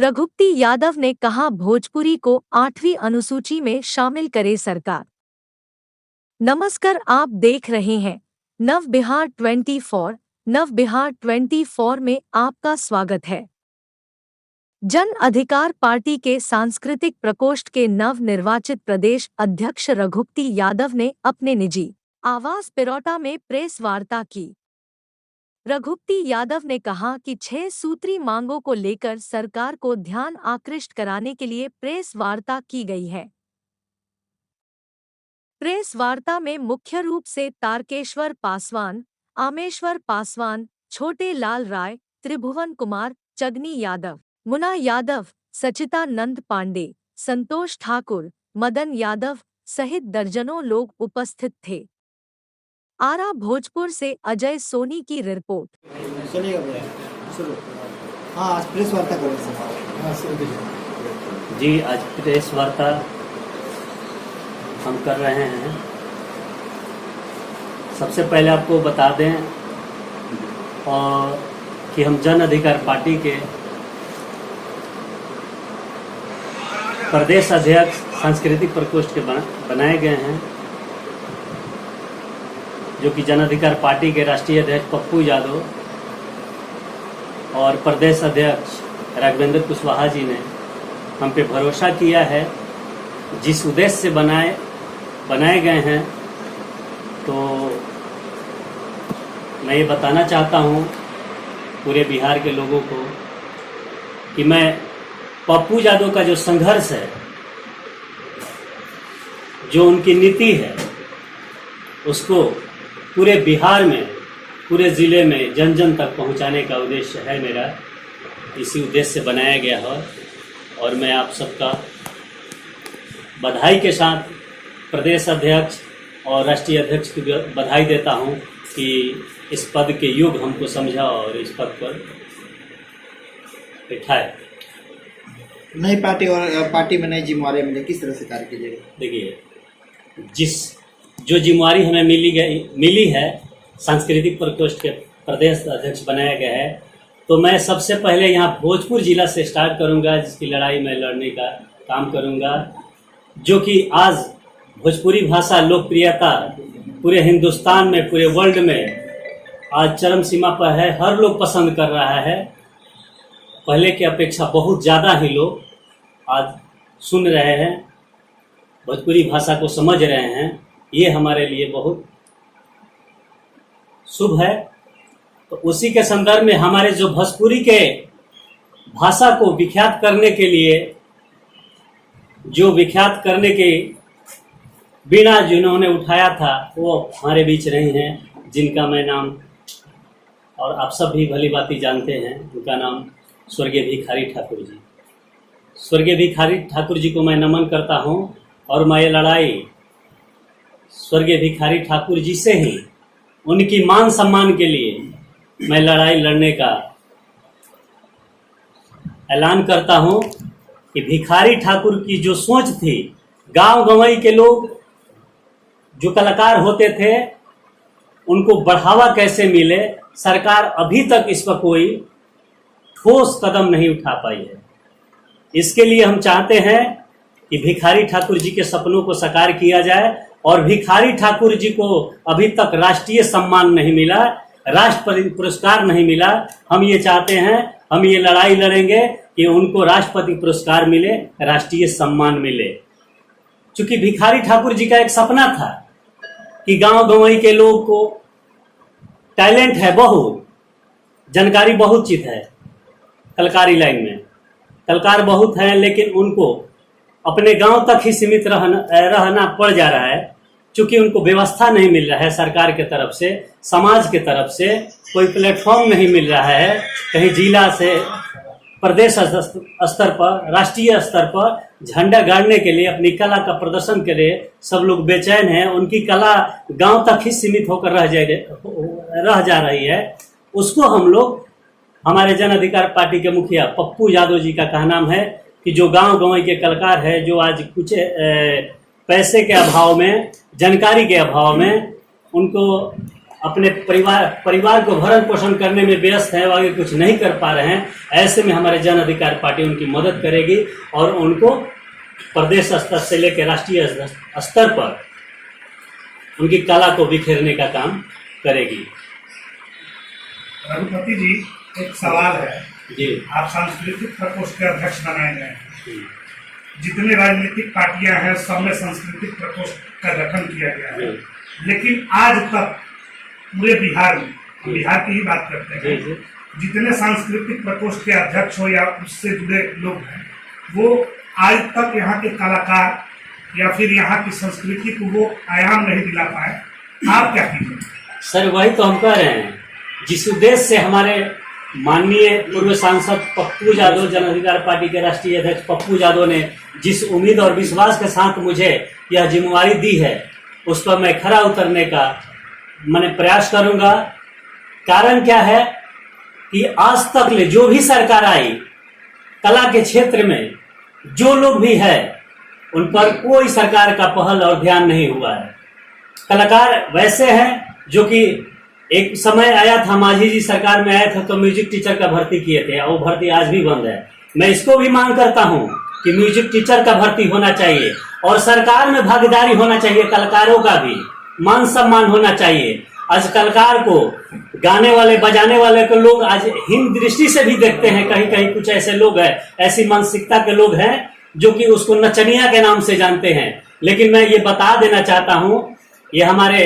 रघुपति यादव ने कहा भोजपुरी को 8वीं अनुसूची में शामिल करे सरकार। नमस्कार, आप देख रहे हैं नव बिहार 24। नव बिहार 24 में आपका स्वागत है। जन अधिकार पार्टी के सांस्कृतिक प्रकोष्ठ के नव निर्वाचित प्रदेश अध्यक्ष रघुपति यादव ने अपने निजी आवास पिरौटा में प्रेस वार्ता की। रघुपति यादव ने कहा कि 6 सूत्री मांगों को लेकर सरकार को ध्यान आकृष्ट कराने के लिए प्रेस वार्ता की गई है। प्रेस वार्ता में मुख्य रूप से तारकेश्वर पासवान, आमेश्वर पासवान, छोटे लाल राय, त्रिभुवन कुमार, चगनी यादव, मुना यादव, सचितानंद पांडे, संतोष ठाकुर, मदन यादव सहित दर्जनों लोग उपस्थित थे। आरा भोजपुर से अजय सोनी की रिपोर्ट। चलिएगा भैया, शुरू। हाँ, आज प्रेस वार्ता करें सर। जी, आज प्रेस वार्ता हम कर रहे हैं। सबसे पहले आपको बता दें और कि हम जन अधिकार पार्टी के प्रदेश अध्यक्ष सांस्कृतिक प्रकोष्ठ के बनाए गए हैं, जो कि जन अधिकार पार्टी के राष्ट्रीय अध्यक्ष पप्पू यादव और प्रदेश अध्यक्ष राघवेंद्र कुशवाहा जी ने हम पे भरोसा किया है। जिस उद्देश्य से बनाए गए हैं, तो मैं ये बताना चाहता हूँ पूरे बिहार के लोगों को कि मैं पप्पू यादव का जो संघर्ष है, जो उनकी नीति है, उसको पूरे बिहार में, पूरे ज़िले में जन जन तक पहुंचाने का उद्देश्य है मेरा। इसी उद्देश्य से बनाया गया है और मैं आप सबका बधाई के साथ प्रदेश अध्यक्ष और राष्ट्रीय अध्यक्ष की बधाई देता हूं कि इस पद के योग हमको समझा और इस पद पर बैठाए। नई पार्टी और पार्टी में नई जिम्मेवारी मिली, किस तरह से कार्य कीजिएगा? देखिए, जो जिम्मेवारी हमें मिली है, सांस्कृतिक प्रकोष्ठ के प्रदेश अध्यक्ष बनाया गया है, तो मैं सबसे पहले यहाँ भोजपुर जिला से स्टार्ट करूँगा, जिसकी लड़ाई मैं लड़ने का काम करूँगा। जो कि आज भोजपुरी भाषा लोकप्रियता पूरे हिंदुस्तान में, पूरे वर्ल्ड में आज चरम सीमा पर है। हर लोग पसंद कर रहा है। पहले की अपेक्षा बहुत ज़्यादा ही लोग आज सुन रहे हैं, भोजपुरी भाषा को समझ रहे हैं। ये हमारे लिए बहुत शुभ है। तो उसी के संदर्भ में हमारे जो भोजपुरी के भाषा को विख्यात करने के लिए, जो विख्यात करने के बिना जिन्होंने उठाया था, वो हमारे बीच नहीं हैं, जिनका मैं नाम और आप सब भी भली भांति जानते हैं। उनका नाम स्वर्गीय भिखारी ठाकुर जी। स्वर्गीय भिखारी ठाकुर जी को मैं नमन करता हूं और मैं ये लड़ाई स्वर्गीय भिखारी ठाकुर जी से ही, उनकी मान सम्मान के लिए मैं लड़ाई लड़ने का ऐलान करता हूं कि भिखारी ठाकुर की जो सोच थी, गांव गंवई के लोग जो कलाकार होते थे, उनको बढ़ावा कैसे मिले, सरकार अभी तक इस पर कोई ठोस कदम नहीं उठा पाई है। इसके लिए हम चाहते हैं कि भिखारी ठाकुर जी के सपनों को साकार किया जाए। और भिखारी ठाकुर जी को अभी तक राष्ट्रीय सम्मान नहीं मिला, राष्ट्रपति पुरस्कार नहीं मिला। हम ये चाहते हैं, हम ये लड़ाई लड़ेंगे कि उनको राष्ट्रपति पुरस्कार मिले, राष्ट्रीय सम्मान मिले। क्योंकि भिखारी ठाकुर जी का एक सपना था कि गांव गंवई के लोग को टैलेंट है, बहुत जानकारी, बहुत चीज है कलकारी लाइन में, कलकार बहुत है, लेकिन उनको अपने गांव तक ही सीमित रहना पड़ जा रहा है। क्योंकि उनको व्यवस्था नहीं मिल रहा है सरकार के तरफ से, समाज के तरफ से कोई प्लेटफॉर्म नहीं मिल रहा है। कहीं जिला से प्रदेश स्तर पर, राष्ट्रीय स्तर पर झंडा गाड़ने के लिए, अपनी कला का प्रदर्शन के लिए सब लोग बेचैन हैं। उनकी कला गांव तक ही सीमित होकर रह जा रही है। उसको हम लोग, हमारे जन अधिकार पार्टी के मुखिया पप्पू यादव जी का कहना है कि जो गांव गंवई के कलाकार है, जो आज कुछ पैसे के अभाव में, जानकारी के अभाव में, उनको अपने परिवार को भरण पोषण करने में व्यस्त हैं, आगे कुछ नहीं कर पा रहे हैं, ऐसे में हमारे जन अधिकार पार्टी उनकी मदद करेगी और उनको प्रदेश स्तर से लेकर राष्ट्रीय स्तर पर उनकी कला को बिखेरने का काम करेगी। रघुपति जी, एक सवाल है जी। आप सांस्कृतिक प्रकोष्ठ के अध्यक्ष बनाए गए हैं। जितने राजनीतिक पार्टियां हैं सब में सांस्कृतिक प्रकोष्ठ का गठन किया गया है, लेकिन आज तक पूरे बिहार में, बिहार की ही बात करते हैं, जितने सांस्कृतिक प्रकोष्ठ के अध्यक्ष हो या उससे जुड़े लोग हैं, वो आज तक यहाँ के कलाकार या फिर यहाँ की संस्कृति को वो आयाम नहीं दिला पाए। आप क्या कीजिए? सर, वही तो हम कह रहे हैं, जिस उद्देश्य से हमारे माननीय पूर्व सांसद पप्पू यादव, जन अधिकार पार्टी के राष्ट्रीय अध्यक्ष पप्पू यादव ने जिस उम्मीद और विश्वास के साथ मुझे यह जिम्मेवारी दी है, उस पर मैं खरा उतरने का मैंने प्रयास करूंगा। कारण क्या है कि आज तक ले जो भी सरकार आई, कला के क्षेत्र में जो लोग भी है, उन पर कोई सरकार का पहल और ध्यान नहीं हुआ है। कलाकार वैसे हैं जो कि एक समय आया था, मांझी जी सरकार में आए थे तो म्यूजिक टीचर का भर्ती किए थे, वो भर्ती आज भी बंद है। मैं इसको भी मांग करता हूं कि म्यूजिक टीचर का भर्ती होना चाहिए और सरकार में भागीदारी होना चाहिए, कलाकारों का भी मान सम्मान होना चाहिए। आज कलाकार को, गाने वाले बजाने वाले को लोग आज हीन दृष्टि से भी देखते हैं। कहीं कहीं कुछ ऐसे लोग हैं, ऐसी मानसिकता के लोग हैं जो कि उसको नचनिया के नाम से जानते हैं। लेकिन मैं ये बता देना चाहता हूं, ये हमारे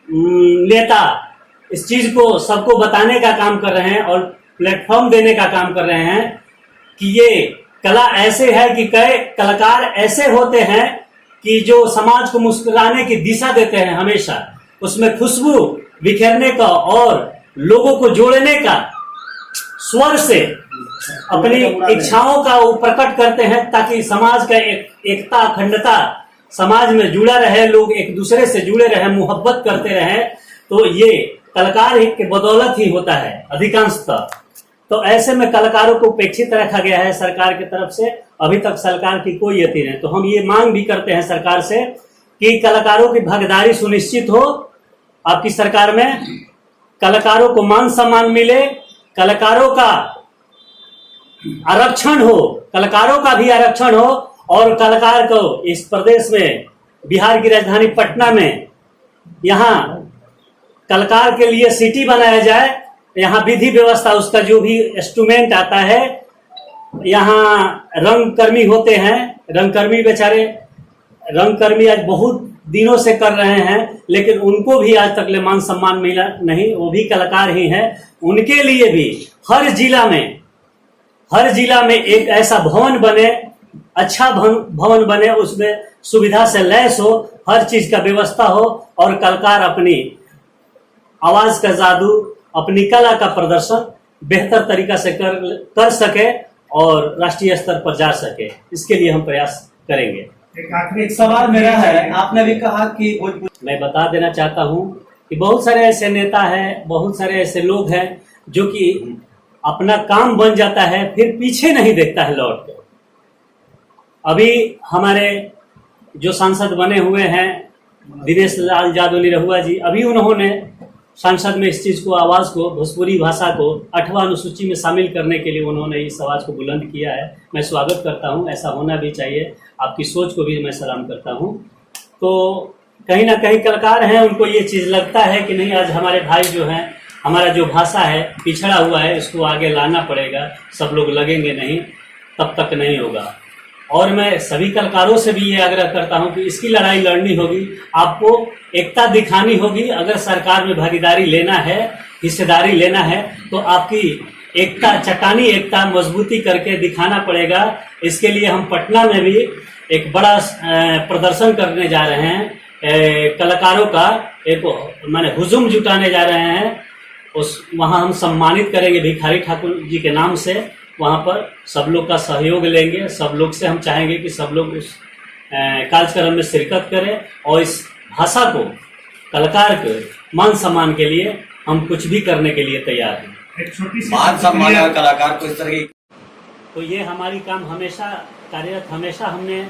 नेता इस चीज को सबको बताने का काम कर रहे हैं और प्लेटफॉर्म देने का काम कर रहे हैं कि ये कला ऐसे है कि कई कलाकार ऐसे होते हैं कि जो समाज को मुस्कुराने की दिशा देते हैं, हमेशा उसमें खुशबू बिखेरने का और लोगों को जोड़ने का, स्वर से अपनी इच्छाओं का वो प्रकट करते हैं ताकि समाज का एकता, अखंडता समाज में जुड़ा रहे, लोग एक दूसरे से जुड़े रहे, मोहब्बत करते रहे। तो ये कलाकार के बदौलत ही होता है अधिकांशतः। तो ऐसे में कलाकारों को उपेक्षित रखा गया है सरकार की तरफ से। अभी तक सरकार की कोई यति नहीं। तो हम ये मांग भी करते हैं सरकार से कि कलाकारों की भागीदारी सुनिश्चित हो आपकी सरकार में, कलाकारों को मान सम्मान मिले, कलाकारों का आरक्षण हो, कलाकारों का भी आरक्षण हो और कलाकार को इस प्रदेश में, बिहार की राजधानी पटना में, यहाँ कलाकार के लिए सिटी बनाया जाए। यहाँ विधि व्यवस्था, उसका जो भी इंस्ट्रूमेंट आता है, यहाँ रंगकर्मी होते हैं, रंगकर्मी बेचारे, रंगकर्मी आज बहुत दिनों से कर रहे हैं, लेकिन उनको भी आज तक ले मान सम्मान मिला नहीं। वो भी कलाकार ही हैं। उनके लिए भी हर जिला में एक ऐसा भवन बने, अच्छा भवन बने, उसमें सुविधा से लैस हो, हर चीज का व्यवस्था हो और कलाकार अपनी आवाज का जादू, अपनी कला का प्रदर्शन बेहतर तरीका से कर सके और राष्ट्रीय स्तर पर जा सके। इसके लिए हम प्रयास करेंगे। एक सवाल मेरा है, आपने भी कहा कि मैं बता देना चाहता हूं कि बहुत सारे ऐसे नेता हैं, बहुत सारे ऐसे लोग हैं जो कि अपना काम बन जाता है फिर पीछे नहीं देखता है लौट कर। अभी हमारे जो सांसद बने हुए हैं दिनेश लाल यादव निरहुआ जी, अभी उन्होंने सांसद में इस चीज को, आवाज को, भोजपुरी भाषा को 8वां अनुसूची में शामिल करने के लिए उन्होंने इस आवाज को बुलंद किया है। मैं स्वागत करता हूं, ऐसा होना भी चाहिए। आपकी सोच को भी मैं सलाम करता हूं। तो कहीं ना कहीं कलाकार हैं, उनको ये चीज लगता है कि नहीं, आज हमारे भाई जो हैं, हमारा जो भाषा है पिछड़ा हुआ है, इसको आगे लाना पड़ेगा, सब लोग लगेंगे नहीं, तब तक नहीं होगा। और मैं सभी कलाकारों से भी ये आग्रह करता हूं कि इसकी लड़ाई लड़नी होगी, आपको एकता दिखानी होगी। अगर सरकार में भागीदारी लेना है, हिस्सेदारी लेना है, तो आपकी एकता, चट्टानी एकता मजबूती करके दिखाना पड़ेगा। इसके लिए हम पटना में भी एक बड़ा प्रदर्शन करने जा रहे हैं, कलाकारों का एक माने हुजूम जुटाने जा रहे हैं। वहाँ हम सम्मानित करेंगे भिखारी ठाकुर जी के नाम से। वहाँ पर सब लोग का सहयोग लेंगे, सब लोग से हम चाहेंगे कि सब लोग उस कार्यक्रम में शिरकत करें और इस भाषा को, कलाकार के मान सम्मान के लिए हम कुछ भी करने के लिए तैयार हैं। एक छोटी सी मान सम्मान और कलाकार को इस तरह की, तो ये हमारी काम हमेशा कार्यरत, हमेशा हमने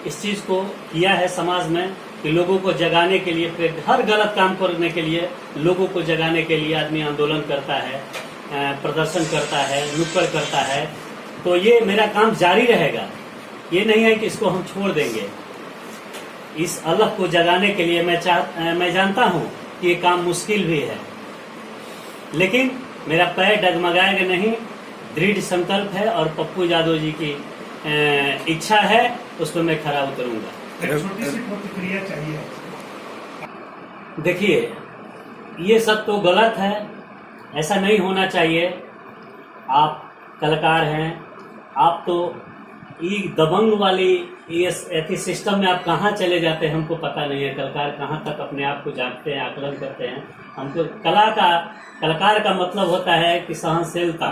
इस चीज़ को किया है समाज में। कि लोगों को जगाने के लिए, फिर हर गलत काम करने के लिए लोगों को जगाने के लिए आदमी आंदोलन करता है, प्रदर्शन करता है, नुक्कड़ करता है। तो ये मेरा काम जारी रहेगा, ये नहीं है कि इसको हम छोड़ देंगे। इस अलग को जगाने के लिए मैं जानता हूँ कि ये काम मुश्किल भी है, लेकिन मेरा पैर डगमगाएगा नहीं। दृढ़ संकल्प है और पप्पू यादव जी की इच्छा है, उस पर मैं खरा उतरूंगा। एक छोटी सी प्रतिक्रिया चाहिए। देखिए, ये सब तो गलत है, ऐसा नहीं होना चाहिए। आप कलाकार हैं, आप तो ये दबंग वाली ये ऐसी सिस्टम में आप कहाँ चले जाते हैं हमको पता नहीं है। कलाकार कहाँ तक अपने आप को जानते हैं, आकलन करते हैं। हमको कलाकार का मतलब होता है कि सहनशीलता,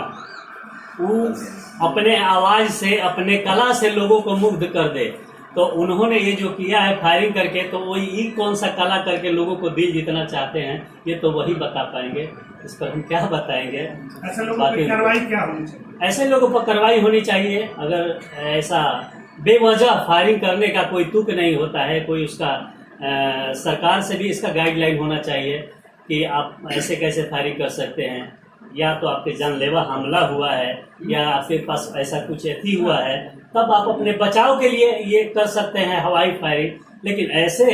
वो अपने आवाज से, अपने कला से लोगों को मुग्ध कर दे। तो उन्होंने ये जो किया है फायरिंग करके, तो वो ये कौन सा कला करके लोगों को दिल जीतना चाहते हैं, ये तो वही बता पाएंगे। इस पर हम क्या बताएंगे। ऐसे लोगों पर कार्रवाई क्या होनी चाहिए? ऐसे लोगों पर कार्रवाई होनी चाहिए। अगर ऐसा बेवजह फायरिंग करने का कोई तुक नहीं होता है, कोई उसका सरकार से भी इसका गाइडलाइन होना चाहिए कि आप ऐसे कैसे फायरिंग कर सकते हैं, या तो आपके जानलेवा हमला हुआ है या आपके पास ऐसा कुछ ऐसी हुआ है, तब आप अपने बचाव के लिए ये कर सकते हैं हवाई फायरिंग। लेकिन ऐसे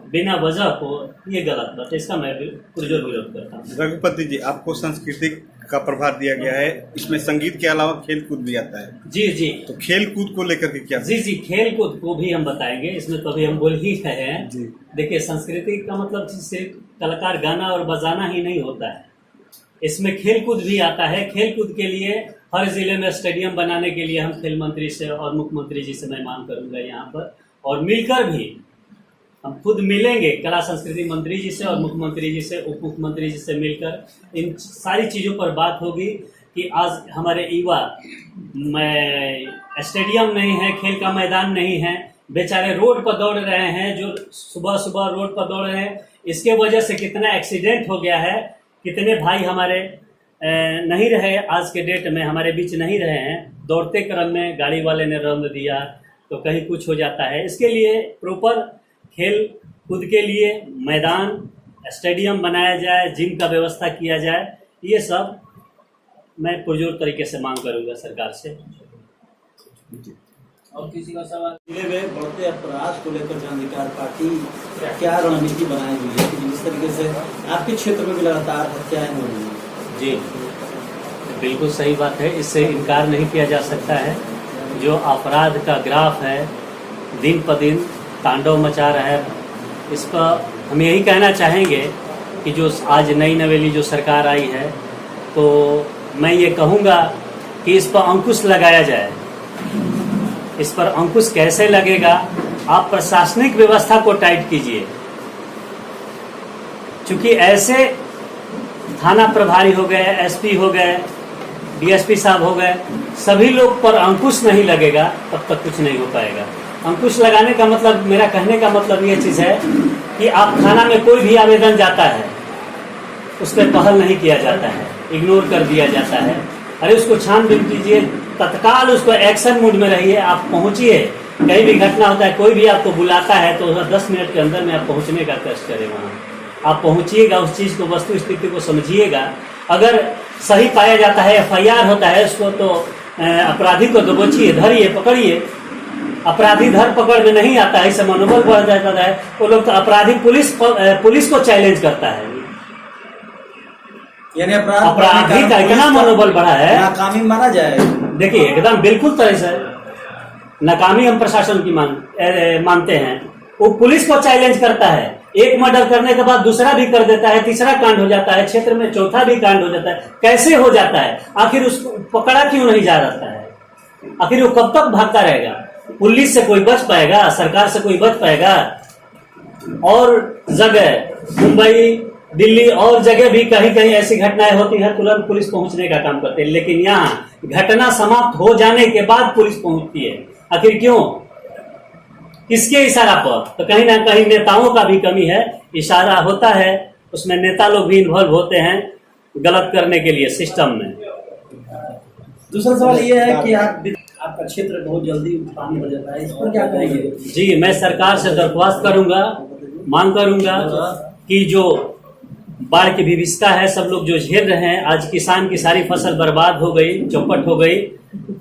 बिना वजह को, ये गलत बात है, इसका मैं पुरजोर विरोध करता हूँ। रघुपति जी, आपको संस्कृति का प्रभार दिया गया है, इसमें संगीत के अलावा खेल कूद भी आता है। जी जी, तो खेल कूद को लेकर के क्या? जी, खेल कूद को भी हम बताएंगे, इसमें तो अभी हम बोल ही रहे हैं। जी। देखिए, संस्कृति का मतलब सिर्फ कलाकार गाना और बजाना ही नहीं होता है, इसमें खेल कूद भी आता है। खेल कूद के लिए हर जिले में स्टेडियम बनाने के लिए हम खेल मंत्री से और मुख्यमंत्री जी से मैं मांग करूंगा यहाँ पर, और मिलकर भी हम खुद मिलेंगे कला संस्कृति मंत्री जी से और मुख्यमंत्री जी से, उप मुख्यमंत्री जी से मिलकर इन सारी चीज़ों पर बात होगी कि आज हमारे युवा स्टेडियम नहीं है, खेल का मैदान नहीं है, बेचारे रोड पर दौड़ रहे हैं। जो सुबह सुबह रोड पर दौड़ रहे हैं, इसके वजह से कितना एक्सीडेंट हो गया है, कितने भाई हमारे नहीं रहे, आज के डेट में हमारे बीच नहीं रहे हैं। दौड़ते क्रम में गाड़ी वाले ने रौंद दिया तो कहीं कुछ हो जाता है। इसके लिए प्रॉपर खेल कूद के लिए मैदान, स्टेडियम बनाया जाए, जिम का व्यवस्था किया जाए। ये सब मैं पुरजोर तरीके से मांग करूंगा सरकार से। और किसी का सवाल? जिले में बढ़ते अपराध को लेकर जन अधिकार पार्टी क्या रणनीति बनाई हुई है कि जिस तरीके से आपके क्षेत्र में भी लगातार हत्याएं हो रही हैं? जी, बिल्कुल सही बात है, इससे इनकार नहीं किया जा सकता है। जो अपराध का ग्राफ है दिन पर दिन तांडव मचा रहा है, इस पर हम यही कहना चाहेंगे कि जो आज नई नवेली जो सरकार आई है, तो मैं ये कहूँगा कि इस पर अंकुश लगाया जाए। इस पर अंकुश कैसे लगेगा? आप प्रशासनिक व्यवस्था को टाइट कीजिए, क्योंकि ऐसे थाना प्रभारी हो गए, एसपी हो गए, डीएसपी साहब हो गए, सभी लोग पर अंकुश नहीं लगेगा तब तक कुछ नहीं हो पाएगा। अंकुश लगाने का मतलब, मेरा कहने का मतलब ये चीज़ है कि आप थाना में कोई भी आवेदन जाता है, उस पर पहल नहीं किया जाता है, इग्नोर कर दिया जाता है। अरे उसको छानबीन कीजिए, तत्काल उसको एक्शन मूड में रहिए, आप पहुंचिए। कहीं भी घटना होता है, कोई भी आपको बुलाता है तो 10 मिनट के अंदर में आप पहुंचने का कष्ट करें। वहाँ आप पहुंचिएगा, उस चीज़ को, वस्तु स्थिति को समझिएगा। अगर सही पाया जाता है, FIR होता है, उसको तो अपराधी को दबोचिए, धरिए, पकड़िए। अपराधी धर पकड़ में नहीं आता है, इससे मनोबल बढ़ जाता है। वो लोग तो अपराधी पुलिस को चैलेंज करता है, यानी अपराधी का इतना मनोबल बढ़ा है, नाकामी माना जाए। देखिए, एकदम बिल्कुल तरह से नाकामी हम प्रशासन की मानते हैं। वो पुलिस को चैलेंज करता है, एक मर्डर करने के बाद दूसरा भी कर देता है, तीसरा कांड हो जाता है, क्षेत्र में चौथा भी कांड हो जाता है। कैसे हो जाता है? आखिर उसको पकड़ा क्यों नहीं जा रहा है? आखिर वो कब तक भागता रहेगा? पुलिस से कोई बच पाएगा? सरकार से कोई बच पाएगा? और जगह मुंबई, दिल्ली और जगह भी कहीं कहीं ऐसी घटनाएं होती है, तुरंत पुलिस पहुंचने का काम करते हैं। लेकिन यहाँ घटना समाप्त हो जाने के बाद पुलिस पहुंचती है। आखिर क्यों? किसके इशारा पर? तो कहीं ना कहीं नेताओं का भी कमी है। इशारा होता है, उसमें नेता लोग भी इन्वॉल्व होते हैं गलत करने के लिए सिस्टम में। दूसरा सवाल ये है कि आपका क्षेत्र बहुत जल्दी पानी भर जाता है, इस पर क्या करेंगे? जी, मैं सरकार से दरख्वास्त करूंगा मांग करूंगा कि जो बाढ़ की विभीषिका है सब लोग जो झेल रहे हैं, आज किसान की सारी फसल बर्बाद हो गई, चौपट हो गई।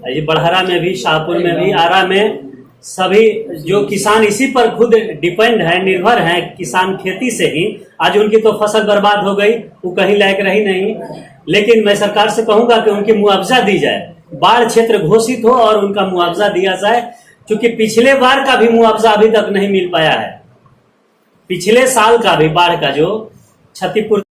ये बड़हरा में भी, शाहपुर में भी, आरा में, सभी जो किसान इसी पर खुद डिपेंड है, निर्भर है, किसान खेती से ही, आज उनकी तो फसल बर्बाद हो गई, वो कहीं लायक रही नहीं। लेकिन मैं सरकार से कहूंगा कि उनकी मुआवजा दी जाए, बाढ़ क्षेत्र घोषित हो और उनका मुआवजा दिया जाए, क्योंकि पिछले बार का भी मुआवजा अभी तक नहीं मिल पाया है। पिछले साल का भी बाढ़ का जो क्षतिपूर्ति